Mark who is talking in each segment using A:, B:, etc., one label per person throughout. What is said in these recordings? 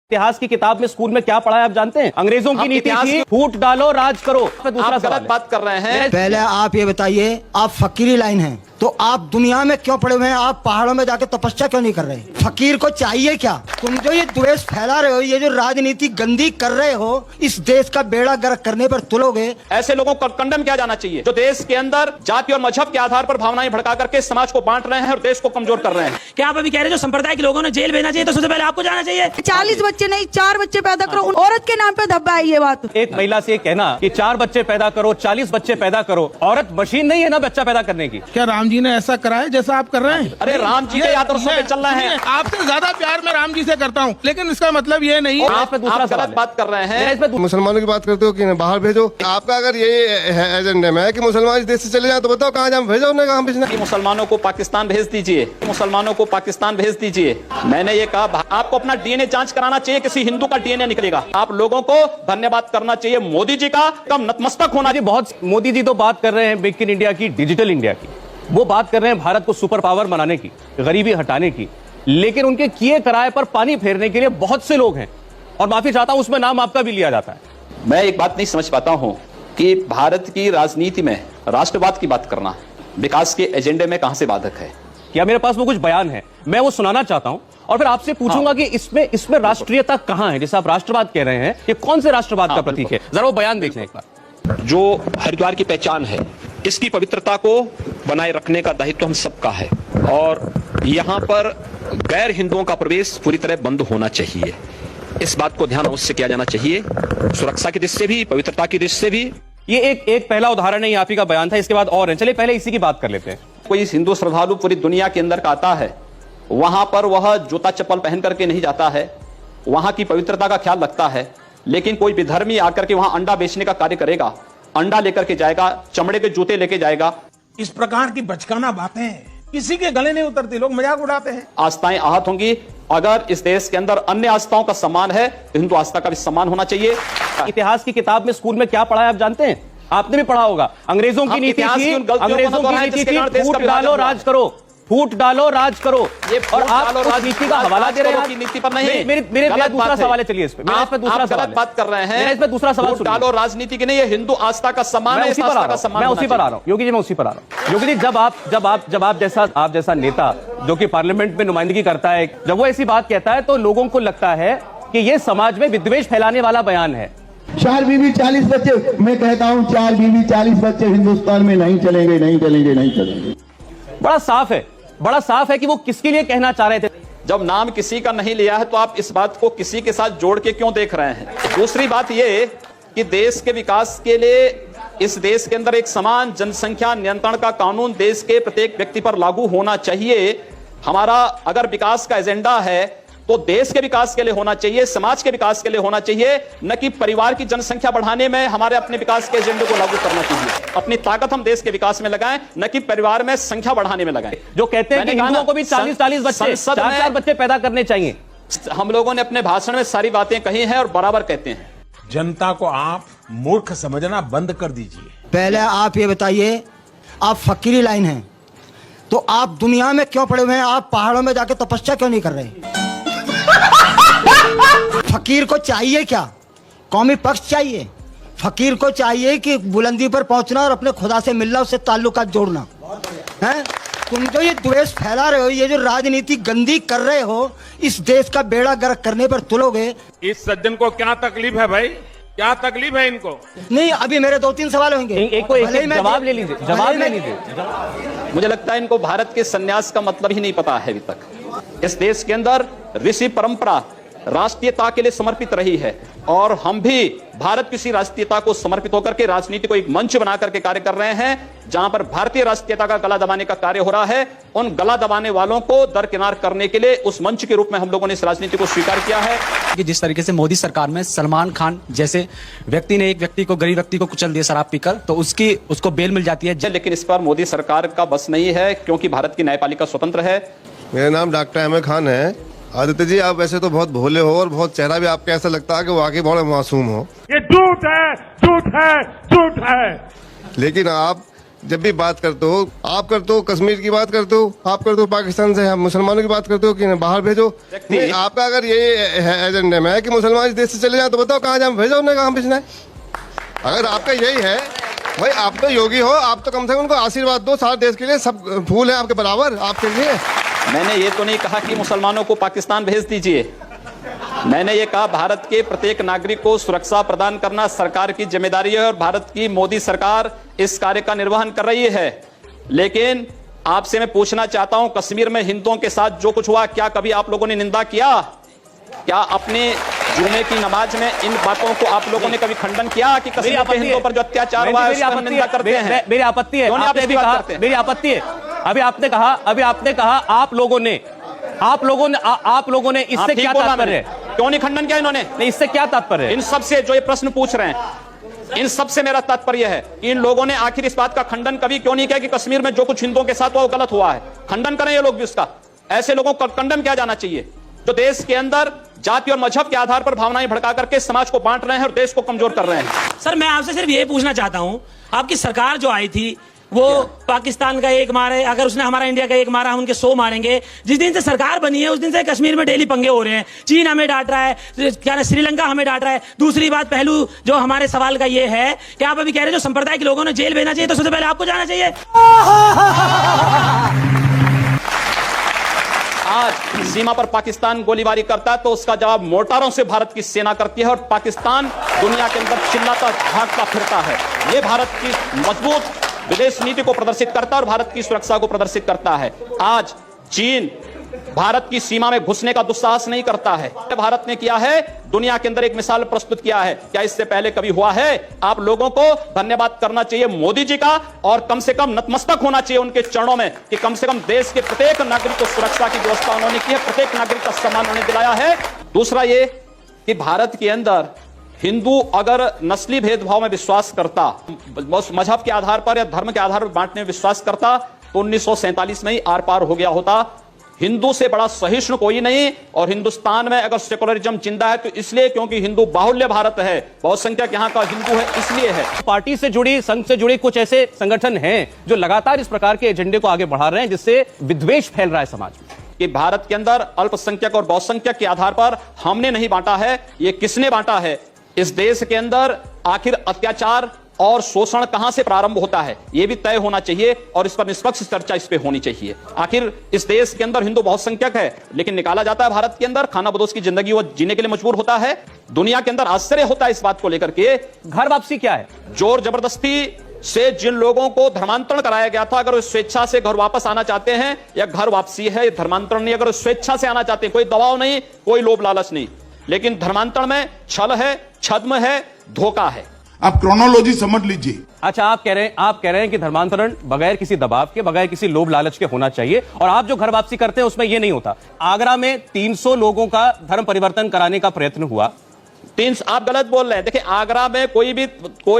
A: इतिहास की किताब में स्कूल में क्या पढ़ा है आप जानते हैं? अंग्रेजों की नीति थी फूट डालो राज करो।
B: आप गलत बात कर रहे हैं।
C: पहले आप ये बताइए, आप फकीरी लाइन हैं तो आप दुनिया में क्यों पड़े हुए हैं? आप पहाड़ों में जाके तपस्या क्यों नहीं कर रहे? फकीर को चाहिए क्या? तुम जो ये द्वेष फैला रहे हो, ये जो राजनीति गंदी कर रहे हो, इस देश का बेड़ा गर्क करने पर तुलोगे।
B: ऐसे लोगों को कंडम किया जाना चाहिए जो देश के अंदर जाति और मजहब के आधार पर भावनाएं भड़का करके समाज को बांट रहे हैं और देश को कमजोर कर रहे हैं।
D: क्या आप अभी कह रहे हैं जो संप्रदाय के लोगों ने जेल भेजना चाहिए तो सबसे पहले आपको जाना चाहिए?
E: 40 बच्चे नहीं 4 बच्चे पैदा करो, औरत के नाम पे धब्बा है ये बात।
A: एक महिला से कहना कि 4 बच्चे पैदा करो, 40 बच्चे पैदा करो, औरत मशीन नहीं है ना बच्चा पैदा करने की।
F: क्या राम जी ने ऐसा करा है जैसा आप कर रहे हैं?
B: अरे राम जी के आदर्शों पे चल रहे हैं।
F: आपसे ज्यादा प्यार मैं राम जी से करता हूँ, लेकिन इसका मतलब ये नहीं।
B: आप गलत बात कर रहे हैं।
G: मुसलमानों की बात करते हो कि बाहर भेजो। आपका अगर ये एजेंडा में है कि मुसलमान इस देश से चले जाए तो बताओ कहाँ जाए, भेजो उन्हें, कहाँ भेजना?
B: मुसलमानों को पाकिस्तान भेज दीजिए, मुसलमानों को पाकिस्तान भेज दीजिए। मैंने ये कहा आपको अपना डीएनए जांच कराना चाहिए, किसी हिंदू का डीएनए निकलेगा। आप लोगों को धन्यवाद करना चाहिए मोदी जी का, कम नतमस्तक होना चाहिए।
A: बहुत मोदी जी तो बात कर रहे हैं मेक इन इंडिया की, डिजिटल इंडिया की, वो बात कर रहे हैं भारत को सुपर पावर बनाने की, गरीबी हटाने की, लेकिन उनके किए कराए पर पानी फेरने के लिए बहुत से लोग हैं और माफी चाहता हूं उसमें नाम आपका भी लिया जाता है।
B: मैं एक बात नहीं समझ पाता हूं कि भारत की राजनीति में राष्ट्रवाद की बात करना विकास के एजेंडे में कहां से बाधक है।
A: क्या मेरे पास वो कुछ बयान है, मैं वो सुनाना चाहता हूं और फिर आपसे पूछूंगा कि इसमें राष्ट्रीयता कहां है? जैसे आप राष्ट्रवाद कह रहे हैं, ये कौन से राष्ट्रवाद का प्रतीक है? जरा वो बयान देख लें एक बार।
H: जो हरिद्वार की पहचान है, इसकी पवित्रता को बनाए रखने का दायित्व हम सबका है और यहाँ पर गैर हिंदुओं का प्रवेश पूरी तरह बंद होना चाहिए। इस बात को ध्यान अवश्य किया जाना चाहिए, सुरक्षा की दृष्टि से भी, पवित्रता की दृष्टि से भी।
A: ये एक पहला उदाहरण है, आप ही का बयान था, इसके बाद और है। चलिए पहले इसी की बात कर लेते हैं।
B: कोई हिंदू श्रद्धालु पूरी दुनिया के अंदर का आता है, वहां पर वह जूता चप्पल पहन करके नहीं जाता है, वहां की पवित्रता का ख्याल रखता है। लेकिन कोई विधर्मी आकर के वहां अंडा बेचने का कार्य करेगा, अंडा लेकर के जाएगा, चमड़े के जूते लेके जाएगा।
F: इस प्रकार की बचकाना बातें किसी के गले नहीं उतरती, लोग मजाक उड़ाते हैं।
B: आस्थाएं आहत होंगी। अगर इस देश के अंदर अन्य आस्थाओं का सम्मान है तो हिंदू आस्था का भी सम्मान होना चाहिए।
A: इतिहास की किताब में स्कूल में क्या पढ़ा है आप जानते हैं? आपने भी पढ़ा होगा। अंग्रेजों की नीति थी, अंग्रेजों की नीति थी फूट डालो राज करो, फूट डालो राज करो। और आप उस नीति का हवाला दे रहे हैं
B: नीति पर नहीं।
A: मेरा दूसरा सवाल है, चलिए इस पे दूसरा सवाल
B: बात कर रहे हैं।
A: इसमें दूसरा सवाल सुनिए।
B: डालो राजनीति की नहीं, ये हिंदू आस्था का सम्मान है।
A: मैं उसी पर आ रहा हूँ योगी जी, मैं उसी पर आ रहा हूँ। योगी जी, जब आप जैसा नेता जो कि पार्लियामेंट में नुमाइंदगी करता है, जब वो ऐसी बात कहता है तो लोगों को लगता है कि ये समाज में विद्वेष फैलाने वाला बयान है।
I: 4 बीवी 40 बच्चे, मैं कहता हूँ 4 बीवी 40 बच्चे हिंदुस्तान में नहीं चलेंगे, नहीं चलेंगे, नहीं चलेंगे।
A: बड़ा साफ है कि वो किसके लिए कहना चाह रहे थे।
B: जब नाम किसी का नहीं लिया है तो आप इस बात को किसी के साथ जोड़ के क्यों देख रहे हैं? दूसरी बात यह कि देश के विकास के लिए इस देश के अंदर एक समान जनसंख्या नियंत्रण का कानून देश के प्रत्येक व्यक्ति पर लागू होना चाहिए। हमारा अगर विकास का एजेंडा है तो देश के विकास के लिए होना चाहिए, समाज के विकास के लिए होना चाहिए, न कि परिवार की जनसंख्या बढ़ाने में हमारे अपने विकास के एजेंडे को लागू करना चाहिए। अपनी ताकत हम देश के विकास में लगाएं, न कि परिवार में संख्या बढ़ाने में लगाएं।
A: जो कहते हैं कि हिंदुओं को भी 40 बच्चे, 4 बच्चे पैदा करने चाहिए।
B: हम लोगों ने अपने भाषण में सारी बातें कही हैं और बराबर कहते हैं।
F: जनता को आप मूर्ख समझना बंद कर दीजिए।
C: पहले आप ये बताइए, आप फकीरी लाइन हैं तो आप दुनिया में क्यों पड़े हुए हैं? आप पहाड़ों में जाके तपस्या क्यों नहीं कर रहे? फकीर को चाहिए क्या? कौमी पक्ष चाहिए। फकीर को चाहिए कि बुलंदी पर पहुंचना और अपने खुदा से मिलना, उससे ताल्लुकात जोड़ना है। तुम जो ये द्वेष फैला रहे हो, ये जो राजनीति गंदी कर रहे हो, इस देश का बेड़ा गर्क करने पर तुलोगे।
F: इस सज्जन को क्या तकलीफ है भाई? क्या तकलीफ है इनको?
C: नहीं, अभी मेरे 2-3 सवाल होंगे।
A: एक जवाब ले लीजिए, जवाब ले लीजिए।
B: मुझे लगता है इनको भारत के सन्यास का मतलब ही नहीं पता है अभी तक। इस देश के अंदर ऋषि परंपरा राष्ट्रीयता के लिए समर्पित रही है और हम भी भारत की राष्ट्रीयता को समर्पित होकर के राजनीति को एक मंच बना करके कार्य कर रहे हैं, जहां पर भारतीय राष्ट्रीयता का गला दबाने का कार्य हो रहा है। उन गला दबाने वालों को दरकिनार करने के लिए उस मंच के रूप में हम लोगों ने इस राजनीति को स्वीकार किया है।
D: कि जिस तरीके से मोदी सरकार में सलमान खान जैसे व्यक्ति ने एक व्यक्ति को, गरीब व्यक्ति को कुचल दिया शराब पीकर, तो उसको बेल मिल जाती है।
B: लेकिन इस पर मोदी सरकार का बस नहीं है, क्योंकि भारत की न्यायपालिका स्वतंत्र है।
G: मेरा नाम डॉक्टर अहमद खान है। आदित्य जी, आप वैसे तो बहुत भोले हो और बहुत चेहरा भी आपका ऐसा लगता है कि वाकई बहुत मासूम हो।
F: ये झूठ है, झूठ है, झूठ है।
G: लेकिन आप जब भी बात करते हो, आप करते हो कश्मीर की बात करते हो, आप करते हो पाकिस्तान से हम मुसलमानों की बात करते हो कि बाहर भेजो। नहीं, आपका अगर ये एजेंडा में है कि मुसलमान इस देश से चले जाए तो बताओ कहाँ जाए भेजो, उन्हें कहाँ भेजना है। अगर आपका यही है भाई, आप तो योगी हो, आप तो कम से कम उनको आशीर्वाद दो। सारे देश के लिए सब फूल है आपके बराबर, आपके लिए।
B: मैंने ये तो नहीं कहा कि मुसलमानों को पाकिस्तान भेज दीजिए। मैंने ये कहा भारत के प्रत्येक नागरिक को सुरक्षा प्रदान करना सरकार की जिम्मेदारी है और भारत की मोदी सरकार इस कार्य का निर्वहन कर रही है। लेकिन आपसे मैं पूछना चाहता हूं, कश्मीर में हिंदुओं के साथ जो कुछ हुआ, क्या कभी आप लोगों ने निंदा किया? क्या अपने जुमे की नमाज में इन बातों को आप लोगों ने कभी खंडन किया कि कश्मीर के हिंदुओं पर जो अत्याचार हुआ है उसका निंदा करते हैं?
A: मेरी आपत्ति है, आपने भी कहा मेरी आपत्ति है। अभी आपने कहा आप लोगों ने इससे क्या तात्पर्य है?
B: क्यों नहीं खंडन किया इन्होंने?
A: नहीं, इससे क्या तात्पर्य है?
B: इन सबसे जो ये प्रश्न पूछ रहे हैं, इन सबसे मेरा तात्पर्य है कि इन लोगों ने आखिर इस बात का खंडन कभी क्यों नहीं किया कि कश्मीर में जो कुछ हिंदुओं के साथ हुआ वो गलत हुआ है? खंडन करें ये लोग भी उसका। ऐसे लोगों को खंडन किया जाना चाहिए जो देश के अंदर जाति और मजहब के आधार पर भावनाएं भड़का करके समाज को बांट रहे हैं और देश को कमजोर कर रहे हैं।
J: सर, मैं आपसे सिर्फ ये पूछना चाहता हूं, आपकी सरकार जो आई थी वो पाकिस्तान का एक मारे, अगर उसने हमारा इंडिया का एक मारा, हम उनके 100 मारेंगे। जिस दिन से सरकार बनी है उस दिन से कश्मीर में डेली पंगे हो रहे हैं। चीन हमें डांट रहा है, क्या श्रीलंका हमें डांट रहा है। दूसरी बात, पहलू जो हमारे सवाल का ये है कि आप अभी कह रहे हैं जो संप्रदाय के लोगों ने जेल भेजना चाहिए, तो सबसे पहले आपको जाना चाहिए।
B: आज सीमा पर पाकिस्तान गोलीबारी करता है तो उसका जवाब मोर्टारों से भारत की सेना करती है और पाकिस्तान दुनिया के अंदर चिल्लाता भागता फिरता है। ये भारत की मजबूत विदेश नीति को प्रदर्शित करता है और भारत की सुरक्षा को प्रदर्शित करता है। आज चीन भारत की सीमा में घुसने का दुस्साहस नहीं करता है। भारत ने किया है, दुनिया के अंदर एक मिसाल प्रस्तुत किया है। क्या इससे पहले कभी हुआ है? आप लोगों को धन्यवाद करना चाहिए मोदी जी का और कम से कम नतमस्तक होना चाहिए उनके चरणों में कि कम से कम देश के प्रत्येक नागरिक को सुरक्षा की व्यवस्था उन्होंने की है, प्रत्येक नागरिक का सम्मान उन्होंने दिलाया है। दूसरा ये कि भारत के अंदर हिंदू अगर नस्ली भेदभाव में विश्वास करता, मजहब के आधार पर या धर्म के आधार पर बांटने में विश्वास करता तो 1947 में ही आर पार हो गया होता। हिंदू से बड़ा सहिष्णु कोई नहीं। और हिंदुस्तान में अगर सेकुलरिज्म जिंदा है तो इसलिए क्योंकि हिंदू बाहुल्य भारत है, बहुसंख्यक यहाँ का हिंदू है, इसलिए है।
A: पार्टी से जुड़ी, संघ से जुड़ी कुछ ऐसे संगठन हैं जो लगातार इस प्रकार के एजेंडे को आगे बढ़ा रहे हैं जिससे विद्वेष फैल रहा है समाज में
B: कि भारत के अंदर अल्पसंख्यक और बहुसंख्यक के आधार पर हमने नहीं बांटा है। ये किसने बांटा है? इस देश के अंदर आखिर अत्याचार और शोषण कहां से प्रारंभ होता है यह भी तय होना चाहिए और इस पर निष्पक्ष चर्चा इस पे होनी चाहिए। आखिर इस देश के अंदर हिंदू बहुसंख्यक है लेकिन निकाला जाता है भारत के अंदर, खाना बदोश की जिंदगी वो जीने के लिए मजबूर होता है। दुनिया के अंदर आश्चर्य होता है इस बात को लेकर के।
A: घर वापसी क्या है?
B: जोर जबरदस्ती से जिन लोगों को धर्मांतरण कराया गया था, अगर वो स्वेच्छा से घर वापस आना चाहते हैं, या घर वापसी है धर्मांतरण नहीं, अगर स्वेच्छा से आना चाहते हैं, कोई दबाव नहीं, कोई लोभ लालच नहीं, लेकिन धर्मांतरण में छल है, छद्म है, धोखा है।
F: आप क्रोनोलॉजी समझ लीजिए।
A: अच्छा, आप कह रहे हैं कि धर्मांतरण बगैर किसी दबाव के, बगैर किसी लोभ लालच के होना चाहिए और आप जो घर वापसी करते हैं उसमें यह नहीं होता। आगरा में 300 लोगों का धर्म परिवर्तन कराने का प्रयत्न हुआ।
B: आप गलत बोल रहे हैं। देखिए, आगरा में कोई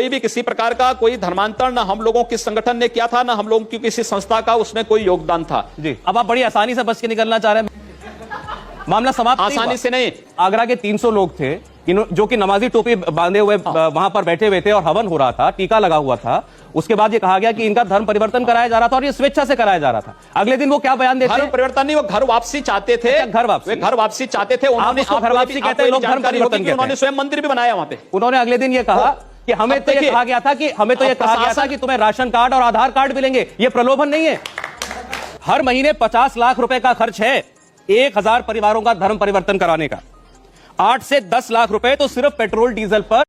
B: भी किसी प्रकार का कोई धर्मांतरण ना हम लोगों के संगठन ने किया था, ना हम लोगों की किसी संस्था का उसमें कोई योगदान था।
A: जी, अब आप बड़ी आसानी से बच के निकलना चाह रहे हैं। मामला समाप्त
B: आसानी से नहीं।
A: आगरा के 300 लोग थे जो कि नमाजी टोपी बांधे हुए वहां पर बैठे हुए थे और हवन हो रहा था, टीका लगा हुआ था। उसके बाद ये कहा गया कि इनका धर्म परिवर्तन कराया जा रहा था और ये स्वेच्छा से कराया जा रहा था। अगले दिन वो क्या बयान देते हैं?
B: धर्म परिवर्तन नहीं, वो घर वापसी चाहते थे।
A: घर वापसी
B: चाहते थे। उन्होंने
A: घर वापसी कहते हैं, लोग धर्म परिवर्तन कहते हैं।
B: उन्होंने स्वयं मंदिर भी बनाया वहां पे।
A: उन्होंने अगले दिन ये कहा कि हमें तो ये कहा गया था कि तुम्हें राशन कार्ड और आधार कार्ड मिलेंगे। ये प्रलोभन नहीं है। हर महीने 50 लाख रुपए का खर्च है 1000 परिवारों का धर्म परिवर्तन कराने का। 8 से 10 लाख रुपए तो सिर्फ पेट्रोल डीजल पर